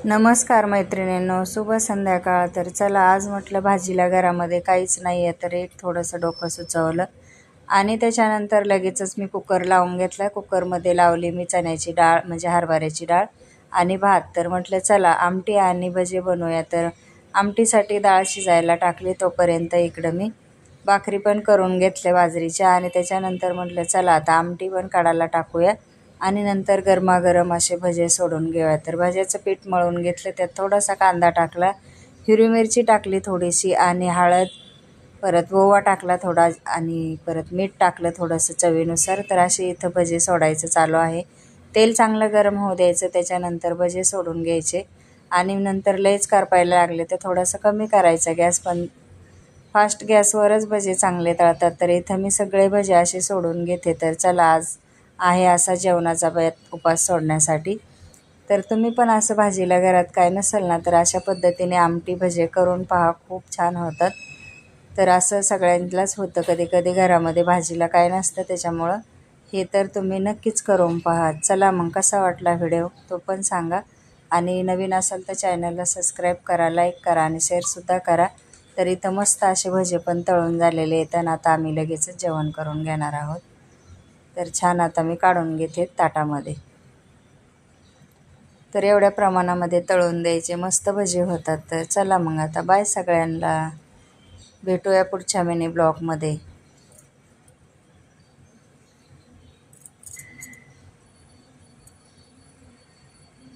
नमस्कार मैत्रिणींनो, शुभ संध्याकाळ. तर चला, आज म्हटलं भाजीला घरामध्ये काहीच नाही आहे तर एक थोडंसं डोकं सुचवलं आणि त्याच्यानंतर लगेचच मी कुकर लावून घेतला. कुकरमध्ये लावली मी चण्याची डाळ म्हणजे हरभऱ्याची डाळ आणि भात. तर म्हटलं चला आमटी आणि भजे बनवूया. तर आमटीसाठी डाळ शिजायला टाकली, तोपर्यंत इकडं मी भाकरी पण करून घेतले बाजरीच्या आणि त्याच्यानंतर म्हटलं चला आता आमटी पण काढायला टाकूया आणि नंतर गरमागरम असे भजे सोडून घेऊया. तर भज्याचं पीठ मळून घेतलं, त्यात थोडासा कांदा टाकला, हिरवी मिरची टाकली थोडीशी आणि हळद, परत ओवा टाकला थोडा आणि परत मीठ टाकलं थोडंसं चवीनुसार. तर असे इथं भजे सोडायचं चालू आहे. तेल चांगलं गरम होऊ द्यायचं, त्याच्यानंतर भजे सोडून घ्यायचे आणि नंतर लयच करपायला लागले तर थोडंसं कमी करायचा गॅस, पण फास्ट गॅसवरच भजे चांगले तळतात. तर इथं मी सगळे भजे असे सोडून घेते. तर चला, आज आहे असा जेवणाचा बेत उपास सोडण्यासाठी. तर तुम्ही पण असं भाजीला घरात काय नसेल ना तर अशा पद्धतीने आमटी भजे करून पहा, खूप छान होतात. तर असं सगळ्यांनाच होतं, कधी कधी घरामध्ये भाजीला काय नसतं, त्याच्यामुळं हे तर तुम्ही नक्कीच करून पहा. चला मग, कसा वाटला व्हिडिओ तो पण सांगा आणि नवीन असाल तर चॅनलला सबस्क्राईब करा, लाईक करा आणि शेअरसुद्धा करा. तर इथं मस्त असे भजे पण तळून झालेले आहेत आणि आता आम्ही लगेचच जेवण करून घेणार आहोत. तर छान, आता मी काढून घेते ताटामध्ये. तर एवढ्या प्रमाणामध्ये तळून द्यायचे, मस्त भजे होतात. तर चला मग, आता बाय सगळ्यांना, भेटूया पुढच्या मिनी ब्लॉगमध्ये.